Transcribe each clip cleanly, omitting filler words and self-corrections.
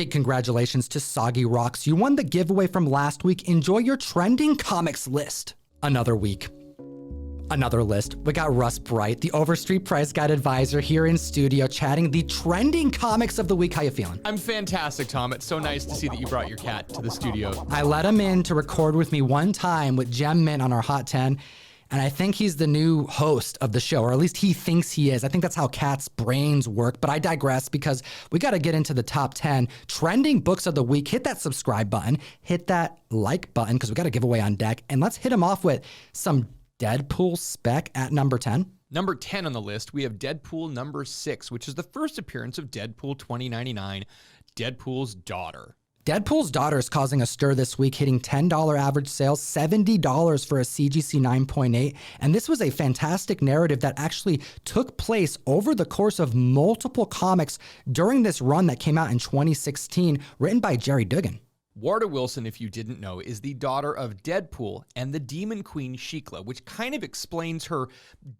Big congratulations to Soggy Rocks. You won the giveaway from last week. Enjoy your trending comics list. Another week. Another list. We got Russ Bright, the Overstreet Price Guide advisor, here in studio chatting the trending comics of the week. How you feeling? I'm fantastic, Tom. It's so nice to see that you brought your cat to the studio. I let him in to record with me one time with Gem Mint on our Hot 10. And I think he's the new host of the show, or at least he thinks he is. I think that's how cats' brains work, but I digress because we got to get into the top 10 trending books of the week. Hit that subscribe button, hit that like button, because we got a giveaway on deck. And let's hit him off with some Deadpool spec at number 10. Number 10 on the list, we have Deadpool number 6, which is the first appearance of Deadpool 2099, Deadpool's Daughter. Deadpool's Daughter is causing a stir this week, hitting $10 average sales, $70 for a CGC 9.8. And this was a fantastic narrative that actually took place over the course of multiple comics during this run that came out in 2016, written by Jerry Dugan. Warda Wilson, if you didn't know, is the daughter of Deadpool and the Demon Queen Shikla, which kind of explains her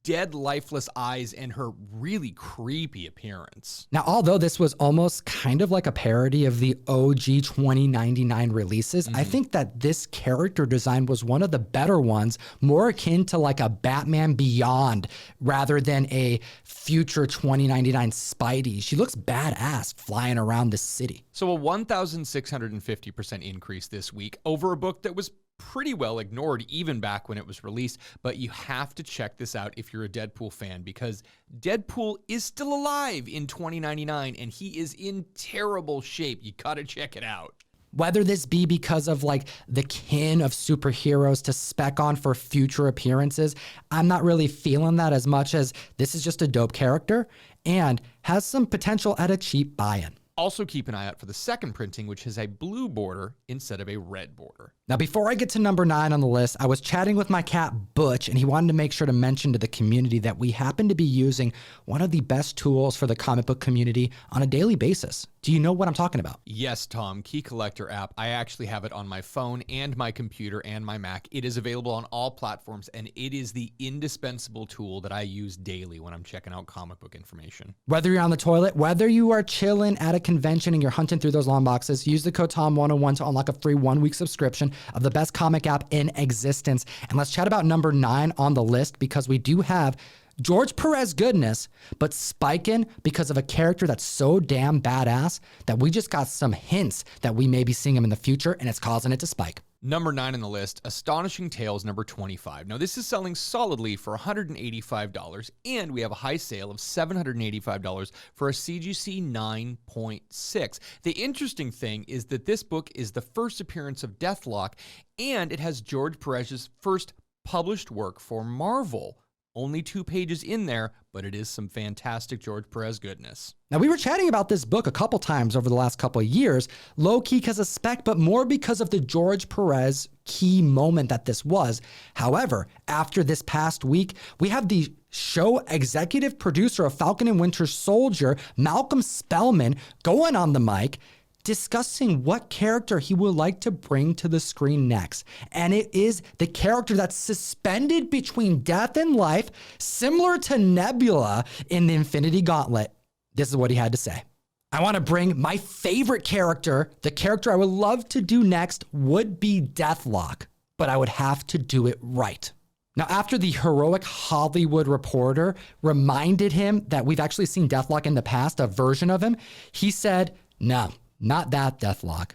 dead, lifeless eyes and her really creepy appearance. Now, although this was almost kind of like a parody of the OG 2099 releases, I think that this character design was one of the better ones, more akin to like a Batman Beyond rather than a future 2099 Spidey. She looks badass flying around the city. So a 1,650% increase this week over a book that was pretty well ignored even back when it was released. But you have to check this out if you're a Deadpool fan, because Deadpool is still alive in 2099 and he is in terrible shape. You gotta check it out. Whether this be because of like the kin of superheroes to spec on for future appearances, I'm not really feeling that as much as this is just a dope character and has some potential at a cheap buy-in. Also keep an eye out for the second printing, which has a blue border instead of a red border. Now, before I get to number 9 on the list, I was chatting with my cat, Butch, and he wanted to make sure to mention to the community that we happen to be using one of the best tools for the comic book community on a daily basis. Do you know what I'm talking about? Yes, Tom, Key Collector app. I actually have it on my phone and my computer and my Mac. It is available on all platforms, and it is the indispensable tool that I use daily when I'm checking out comic book information. Whether you're on the toilet, whether you are chilling at a convention and you're hunting through those long boxes, use the code TOM101 to unlock a free 1-week subscription of the best comic app in existence. And let's chat about number 9 on the list, because we do have George Perez goodness, but spiking because of a character that's so damn badass that we just got some hints that we may be seeing him in the future, and it's causing it to spike. Number 9 on the list, Astonishing Tales number 25. Now, this is selling solidly for $185, and we have a high sale of $785 for a CGC 9.6. The interesting thing is that this book is the first appearance of Deathlock, and it has George Perez's first published work for Marvel. Only 2 pages in there, but it is some fantastic George Perez goodness. Now, we were chatting about this book a couple times over the last couple of years, low-key because of spec, but more because of the George Perez key moment that this was. However, after this past week, we have the show executive producer of Falcon and Winter Soldier, Malcolm Spellman, going on the mic, discussing what character he would like to bring to the screen next. And it is the character that's suspended between death and life, similar to Nebula in the Infinity Gauntlet. This is what he had to say. I want to bring my favorite character. The character I would love to do next would be Deathlock, but I would have to do it right. Now, after the heroic Hollywood Reporter reminded him that we've actually seen Deathlock in the past, a version of him, he said, no. Not that Deathlock,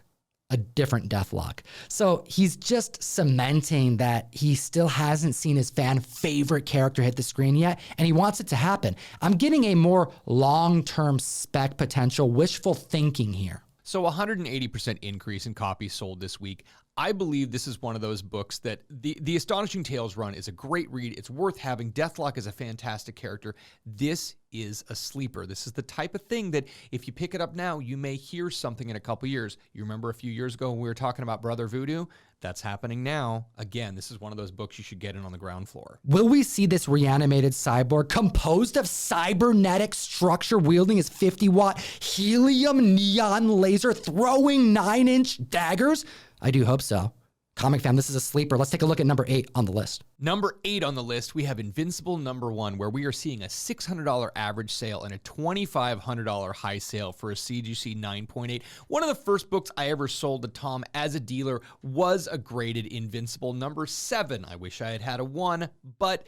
a different Deathlock. So he's just cementing that he still hasn't seen his fan favorite character hit the screen yet, and he wants it to happen. I'm getting a more long-term spec potential, wishful thinking here. So 180% increase in copies sold this week. I believe this is one of those books that the Astonishing Tales run is a great read. It's worth having. Deathlock is a fantastic character. This is a sleeper. This is the type of thing that if you pick it up now, you may hear something in a couple years. You remember a few years ago when we were talking about Brother Voodoo? That's happening now. Again, this is one of those books you should get in on the ground floor. Will we see this reanimated cyborg composed of cybernetic structure wielding his 50-watt helium neon laser throwing 9-inch daggers? I do hope so. Comic fam, this is a sleeper. Let's take a look at number 8 on the list. Number 8 on the list, we have Invincible #1, where we are seeing a $600 average sale and a $2,500 high sale for a CGC 9.8. One of the first books I ever sold to Tom as a dealer was a graded Invincible #7. I wish I had had a 1, but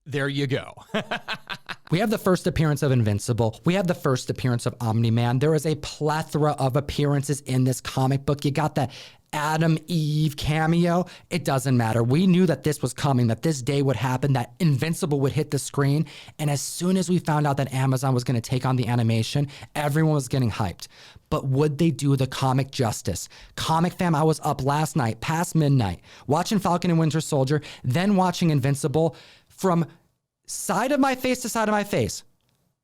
there you go. We have the first appearance of Invincible. We have the first appearance of Omni-Man. There is a plethora of appearances in this comic book. You got the Adam Eve cameo. It doesn't matter. We knew that this was coming, that this day would happen, that Invincible would hit the screen. And as soon as we found out that Amazon was going to take on the animation, everyone was getting hyped. But would they do the comic justice? Comic fam, I was up last night, past midnight, watching Falcon and Winter Soldier, then watching Invincible. From side of my face to side of my face,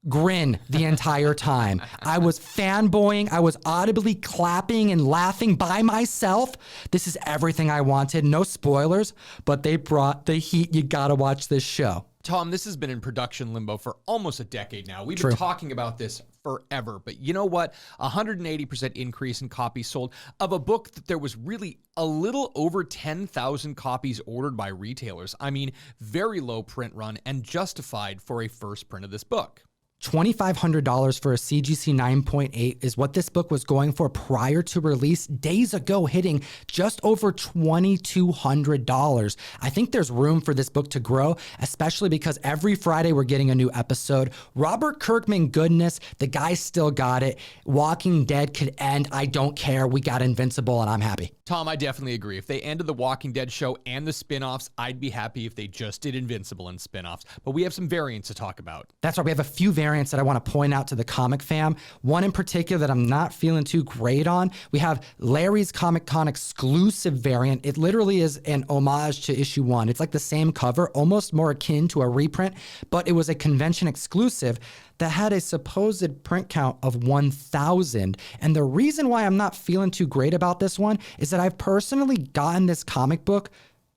grin the entire time. I was fanboying. I was audibly clapping and laughing by myself. This is everything I wanted. No spoilers, but they brought the heat. You gotta watch this show. Tom, this has been in production limbo for almost a decade now. We've been talking about this forever, but you know what? 180% increase in copies sold of a book that there was really a little over 10,000 copies ordered by retailers. I mean, very low print run and justified for a first print of this book. $2,500 for a CGC 9.8 is what this book was going for prior to release, days ago hitting just over $2,200. I think there's room for this book to grow, especially because every Friday we're getting a new episode. Robert Kirkman goodness, the guy still got it. Walking Dead could end. I don't care. We got Invincible and I'm happy. Tom, I definitely agree. If they ended the Walking Dead show and the spinoffs, I'd be happy if they just did Invincible and spinoffs. But we have some variants to talk about. That's right. We have a few variants that I want to point out to the comic fam. One in particular that I'm not feeling too great on. We have Larry's Comic Con exclusive variant. It literally is an homage to issue 1. It's like the same cover, almost more akin to a reprint, but it was a convention exclusive that had a supposed print count of 1,000. And the reason why I'm not feeling too great about this one is that I've personally gotten this comic book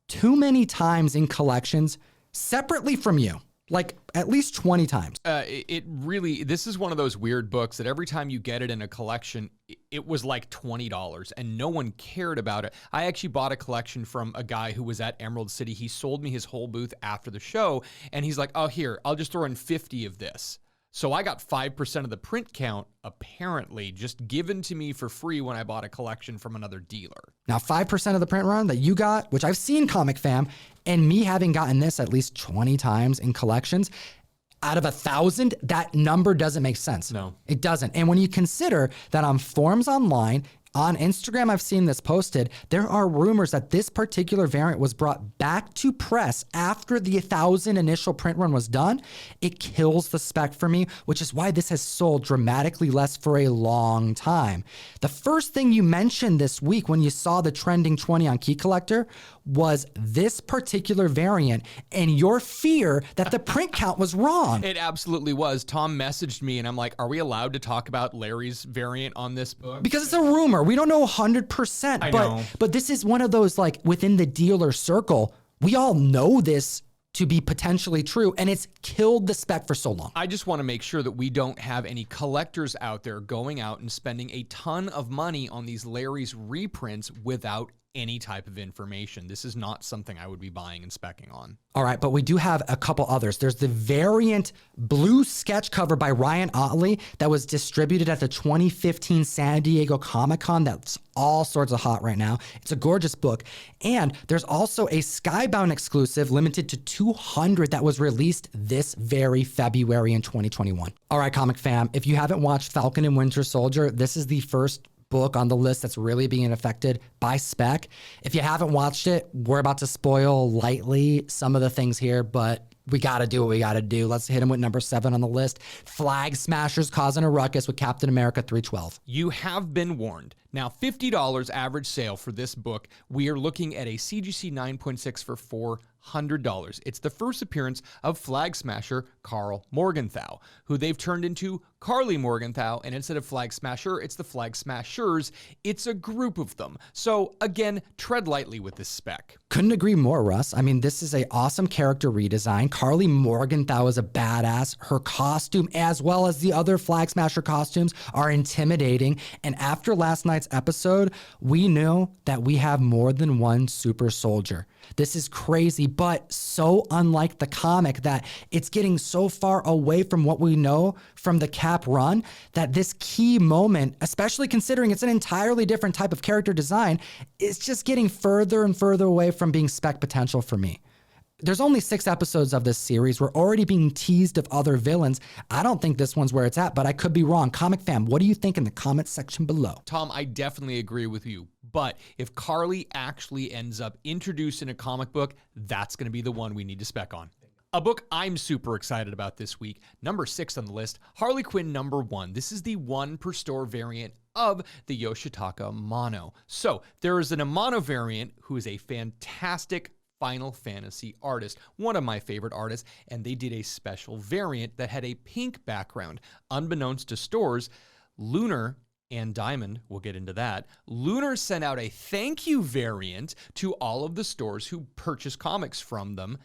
too many times in collections separately from you. Like at least 20 times. This is one of those weird books that every time you get it in a collection, it was like $20 and no one cared about it. I actually bought a collection from a guy who was at Emerald City. He sold me his whole booth after the show and he's like, oh, here, I'll just throw in 50 of this. So I got 5% of the print count, apparently, just given to me for free when I bought a collection from another dealer. Now, 5% of the print run that you got, which I've seen, comic fam, and me having gotten this at least 20 times in collections, out of 1,000, that number doesn't make sense. No. It doesn't. And when you consider that on forums online, on Instagram, I've seen this posted, there are rumors that this particular variant was brought back to press after the 1,000 initial print run was done. It kills the spec for me, which is why this has sold dramatically less for a long time. The first thing you mentioned this week when you saw the trending 20 on Key Collector was this particular variant and your fear that the print count was wrong. It absolutely was. Tom messaged me and I'm like, are we allowed to talk about Larry's variant on this book? Because it's a rumor. We don't know 100%. I know. But this is one of those, like, within the dealer circle, we all know this to be potentially true, and it's killed the spec for so long. I just want to make sure that we don't have any collectors out there going out and spending a ton of money on these Larry's reprints without any type of information. This is not something I would be buying and speccing on. All right, but we do have a couple others. There's the variant blue sketch cover by Ryan Otley that was distributed at the 2015 San Diego Comic-Con. That's all sorts of hot right now. It's a gorgeous book. And there's also a Skybound exclusive limited to 200 that was released this very February in 2021. All right, comic fam, if you haven't watched Falcon and Winter Soldier, this is the first book on the list that's really being affected by spec. If you haven't watched it, we're about to spoil lightly some of the things here, but we got to do what we got to do. Let's hit him with number 7 on the list. Flag Smashers causing a ruckus with Captain America 312. You have been warned. Now, $50 average sale for this book. We are looking at a CGC 9.6 for $400. It's the first appearance of Flag Smasher Carl Morgenthau, who they've turned into Carly Morgenthau, and instead of Flag Smasher, it's the Flag Smashers. It's a group of them. So again, tread lightly with this spec. Couldn't agree more, Russ. I mean, this is an awesome character redesign. Carly Morgenthau is a badass. Her costume, as well as the other Flag Smasher costumes, are intimidating. And after last night's episode, we know that we have more than one super soldier. This is crazy, but so unlike the comic that it's getting so far away from what we know from the Cap run that this key moment, especially considering it's an entirely different type of character design, is just getting further and further away from being spec potential for me. There's only 6 episodes of this series. We're already being teased of other villains. I don't think this one's where it's at, but I could be wrong. Comic fam, what do you think in the comment section below? Tom, I definitely agree with you. But if Carly actually ends up introduced in a comic book, that's going to be the one we need to spec on. A book I'm super excited about this week, number 6 on the list, Harley Quinn number 1. This is the 1 per store variant of the Yoshitaka Mono. So there is an Amano variant who is a fantastic Final Fantasy artist, one of my favorite artists, and they did a special variant that had a pink background. Unbeknownst to stores, Lunar and Diamond, we'll get into that, Lunar sent out a thank you variant to all of the stores who purchase comics from them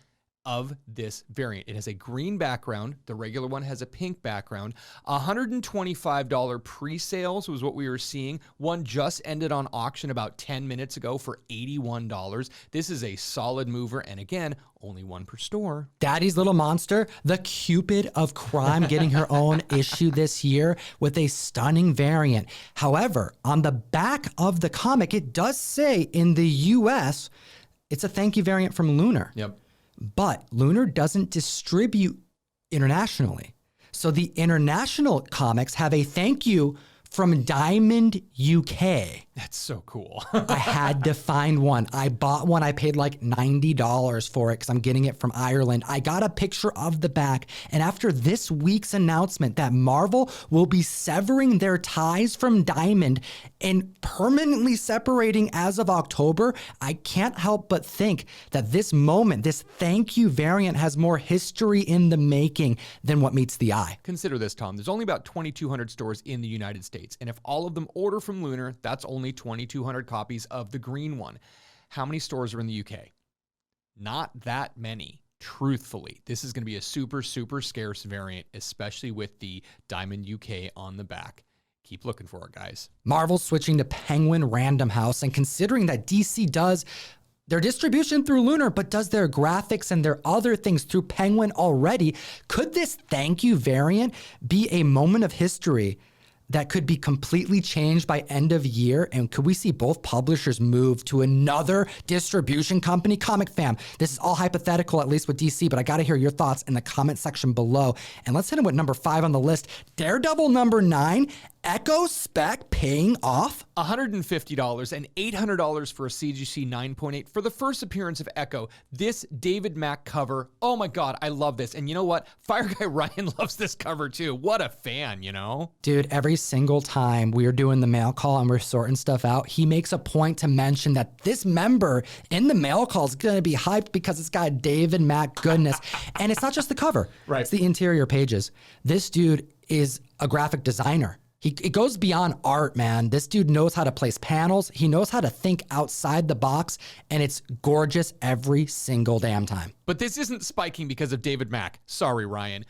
of this variant. It has a green background. The regular one has a pink background. $125 pre-sales was what we were seeing. One just ended on auction about 10 minutes ago for $81. This is a solid mover, and again, only 1 per store. Daddy's Little Monster, the Cupid of crime, getting her own issue this year with a stunning variant. However, on the back of the comic, it does say in the US, it's a thank you variant from Lunar. Yep. But Lunar doesn't distribute internationally. So the international comics have a thank you from Diamond UK. That's so cool. I had to find one. I bought one. I paid like $90 for it because I'm getting it from Ireland. I got a picture of the back. And after this week's announcement that Marvel will be severing their ties from Diamond and permanently separating as of October, I can't help but think that this moment, this thank you variant, has more history in the making than what meets the eye. Consider this, Tom. There's only about 2,200 stores in the United States. And if all of them order from Lunar, that's only 2,200 copies of the green one. How many stores are in the UK? Not that many. Truthfully, this is going to be a super, super scarce variant, especially with the Diamond UK on the back. Keep looking for it, guys. Marvel's switching to Penguin Random House, and considering that DC does their distribution through Lunar, but does their graphics and their other things through Penguin already, could this thank you variant be a moment of history that could be completely changed by end of year? And could we see both publishers move to another distribution company? Comic fam, this is all hypothetical, at least with DC, but I gotta hear your thoughts in the comment section below. And let's hit him with number 5 on the list. Daredevil number 9, Echo spec paying off? $150 and $800 for a CGC 9.8 for the first appearance of Echo. This David Mack cover, oh my God, I love this. And you know what? Fire Guy Ryan loves this cover too. What a fan, you know? Dude, every single time we're doing the mail call and we're sorting stuff out, he makes a point to mention that this member in the mail call is going to be hyped because it's got David Mack goodness. And it's not just the cover. Right. It's the interior pages. This dude is a graphic designer. It goes beyond art, man. This dude knows how to place panels. He knows how to think outside the box, and it's gorgeous every single damn time. But this isn't spiking because of David Mack. Sorry, Ryan.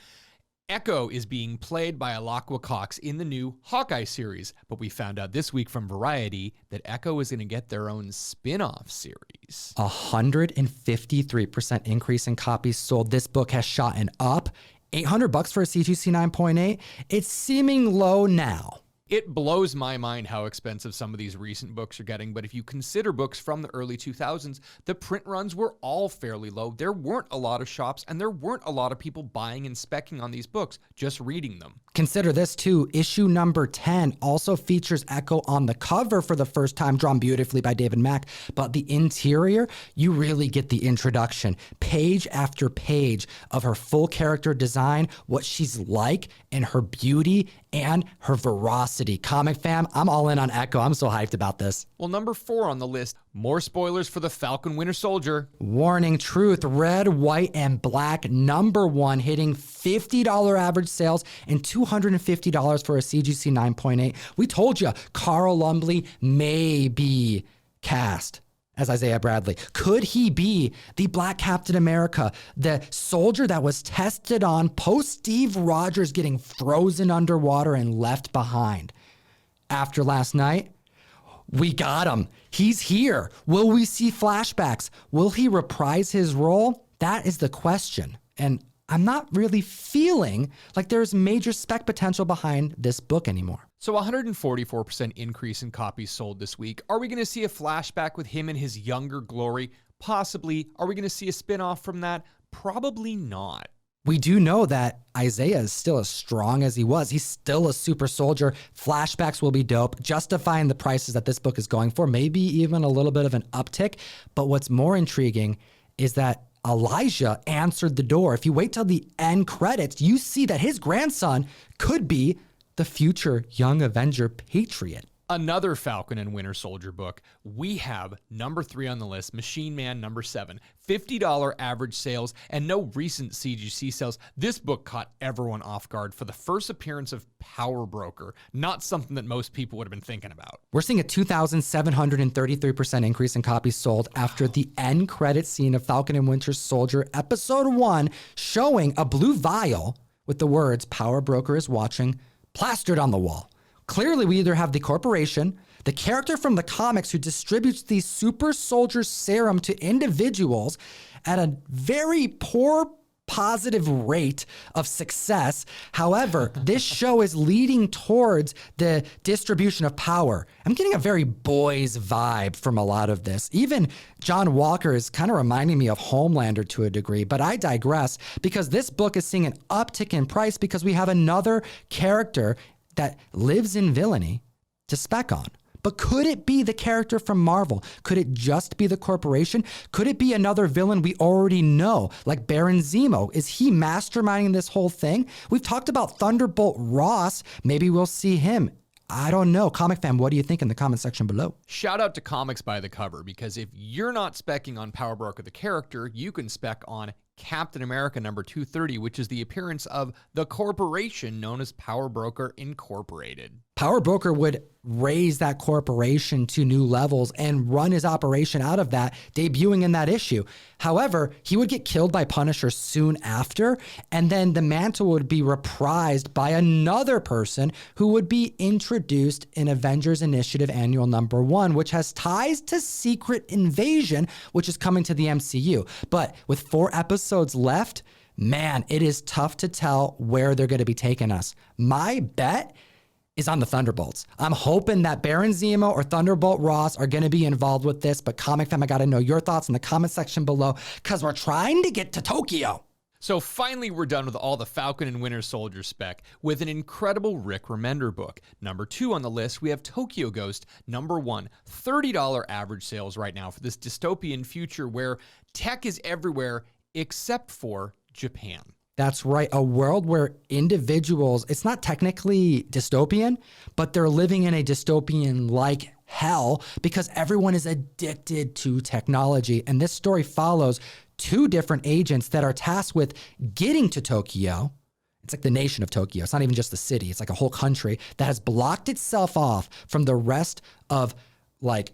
Echo is being played by Alakwa Cox in the new Hawkeye series, but we found out this week from Variety that Echo is going to get their own spin-off series. 153% increase in copies sold. This book has shot an up. $800 for a C2C 9.8. It's seeming low now. It blows my mind how expensive some of these recent books are getting, but if you consider books from the early 2000s, the print runs were all fairly low. There weren't a lot of shops, and there weren't a lot of people buying and speccing on these books, just reading them. Consider this too, issue number 10 also features Echo on the cover for the first time, drawn beautifully by David Mack, but the interior, you really get the introduction. Page after page of her full character design, what she's like, and her beauty, and her veracity. Comic fam, I'm all in on Echo. I'm so hyped about this. Well, number 4 on the list, more spoilers for the Falcon Winter Soldier. Warning, truth, red, white, and black, number 1, hitting $50 average sales and $250 for a CGC 9.8. We told you, Carl Lumbly may be cast as Isaiah Bradley. Could he be the Black Captain America, the soldier that was tested on post Steve Rogers getting frozen underwater and left behind? After last night, we got him. He's here. Will we see flashbacks? Will he reprise his role? That is the question. And I'm not really feeling like there's major spec potential behind this book anymore. So 144% increase in copies sold this week. Are we going to see a flashback with him in his younger glory? Possibly. Are we going to see a spinoff from that? Probably not. We do know that Isaiah is still as strong as he was. He's still a super soldier. Flashbacks will be dope, justifying the prices that this book is going for, maybe even a little bit of an uptick. But what's more intriguing is that Elijah answered the door. If you wait till the end credits, you see that his grandson could be the future Young Avenger Patriot. Another Falcon and Winter Soldier book. We have number 3 on the list, Machine Man number 7. $50 average sales and no recent CGC sales. This book caught everyone off guard for the first appearance of Power Broker. Not something that most people would have been thinking about. We're seeing a 2,733% increase in copies sold after the end credit scene of Falcon and Winter Soldier episode 1, showing a blue vial with the words "Power Broker is watching" plastered on the wall. Clearly, we either have the corporation, the character from the comics who distributes the super soldier serum to individuals at a very poor positive rate of success. However, this show is leading towards the distribution of power. I'm getting a very boys vibe from a lot of this. Even John Walker is kind of reminding me of Homelander to a degree, but I digress because this book is seeing an uptick in price because we have another character that lives in villainy to spec on. But could it be the character from Marvel? Could it just be the corporation? Could it be another villain we already know, like Baron Zemo? Is he masterminding this whole thing? We've talked about Thunderbolt Ross. Maybe we'll see him. I don't know. Comic fan, what do you think in the comment section below? Shout out to Comics by the Cover, because if you're not specking on Power Broker the character, you can spec on Captain America number 230, which is the appearance of the corporation known as Power Broker Incorporated. Power Broker would raise that corporation to new levels and run his operation out of that, debuting in that issue. However, he would get killed by Punisher soon after, and then the mantle would be reprised by another person who would be introduced in Avengers Initiative Annual number 1, which has ties to Secret Invasion, which is coming to the MCU. But with 4 episodes left, man, it is tough to tell where they're going to be taking us. My bet is on the Thunderbolts. I'm hoping that Baron Zemo or Thunderbolt Ross are going to be involved with this, but Comic Fam, I got to know your thoughts in the comment section below because we're trying to get to Tokyo. So finally, we're done with all the Falcon and Winter Soldier spec with an incredible Rick Remender book. Number 2 on the list, we have Tokyo Ghost. Number 1, $30 average sales right now for this dystopian future where tech is everywhere except for Japan. That's right. A world where individuals, it's not technically dystopian, but they're living in a dystopian-like hell because everyone is addicted to technology. And this story follows 2 different agents that are tasked with getting to Tokyo. It's like the nation of Tokyo. It's not even just the city. It's like a whole country that has blocked itself off from the rest of like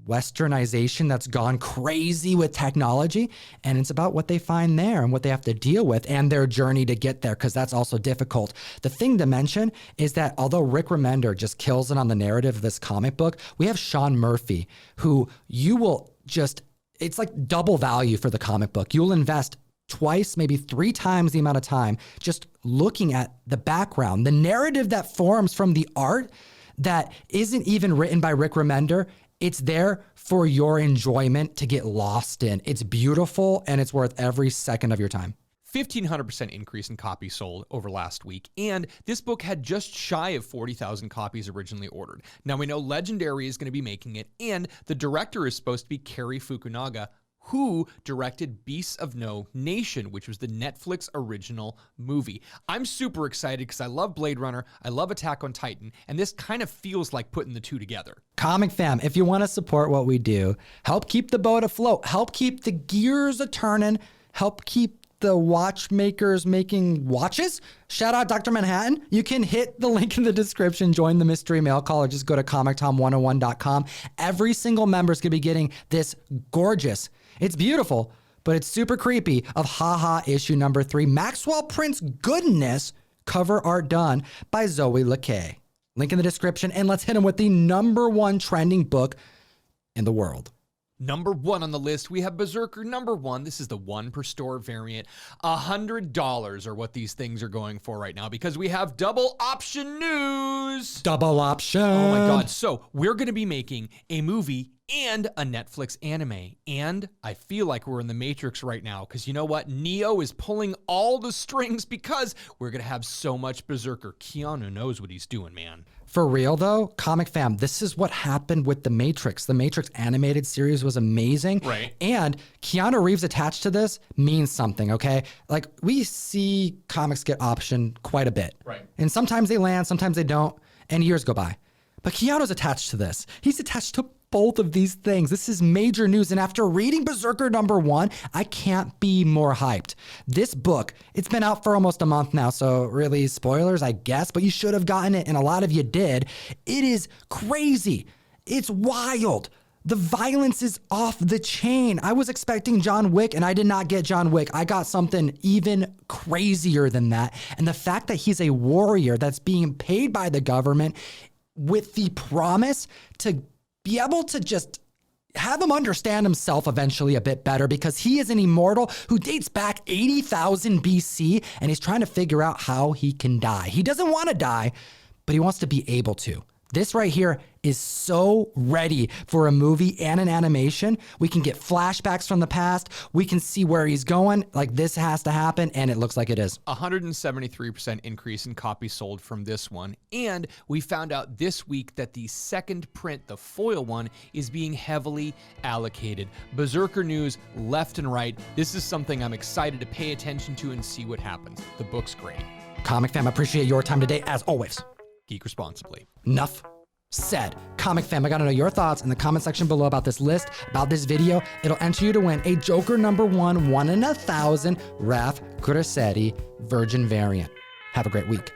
Westernization that's gone crazy with technology. And it's about what they find there and what they have to deal with and their journey to get there, because that's also difficult. The thing to mention is that although Rick Remender just kills it on the narrative of this comic book, we have Sean Murphy, who you will just, it's like double value for the comic book. You'll invest twice, maybe 3 times the amount of time just looking at the background, the narrative that forms from the art that isn't even written by Rick Remender. It's there for your enjoyment to get lost in. It's beautiful and it's worth every second of your time. 1,500% increase in copies sold over last week, and this book had just shy of 40,000 copies originally ordered. Now we know Legendary is going to be making it, and the director is supposed to be Cary Fukunaga, who directed Beasts of No Nation, which was the Netflix original movie. I'm super excited because I love Blade Runner, I love Attack on Titan, and this kind of feels like putting the two together. Comic fam, if you want to support what we do, help keep the boat afloat, help keep the gears a-turning, help keep the watchmakers making watches. Shout out Dr. Manhattan. You can hit the link in the description, join the mystery mail call, or just go to Comictom101.com. Every single member is going to be getting this gorgeous, it's beautiful, but it's super creepy, of Haha issue number 3, Maxwell Prince goodness, cover art done by Zoe Lakay. Link in the description, and let's hit him with the #1 trending book in the world. Number 1 on the list, we have Berserker number 1. This is the 1 per store variant. $100 are what these things are going for right now because we have double option news. Double option. Oh my God. So we're going to be making a movie and a Netflix anime. And I feel like we're in the Matrix right now because you know what? Neo is pulling all the strings because we're going to have so much Berserker. Keanu knows what he's doing, man. For real though, comic fam, this is what happened with The Matrix. The Matrix animated series was amazing. Right. And Keanu Reeves attached to this means something, okay? Like, we see comics get optioned quite a bit. Right. And sometimes they land, sometimes they don't, and years go by. But Keanu's attached to this. He's attached to both of these things. This is major news. And after reading Berserker #1, I can't be more hyped. This book, it's been out for almost a month now, so really spoilers, I guess, but you should have gotten it, and a lot of you did. It is crazy. It's wild. The violence is off the chain. I was expecting John Wick, and I did not get John Wick. I got something even crazier than that. And the fact that he's a warrior that's being paid by the government with the promise to be able to just have him understand himself eventually a bit better, because he is an immortal who dates back 80,000 BC, and he's trying to figure out how he can die. He doesn't want to die, but he wants to be able to. This right here is so ready for a movie and an animation. We can get flashbacks from the past. We can see where he's going. Like, this has to happen, and it looks like it is. 173% increase in copies sold from this one. And we found out this week that the second print, the foil one, is being heavily allocated. Berserker news left and right. This is something I'm excited to pay attention to and see what happens. The book's great. Comic fam, appreciate your time today, as always. Geek responsibly. Enough said. Comic fam, I gotta know your thoughts in the comment section below about this list, about this video. It'll enter you to win a Joker #1, 1 in 1,000 Raf Grassetti Virgin variant. Have a great week.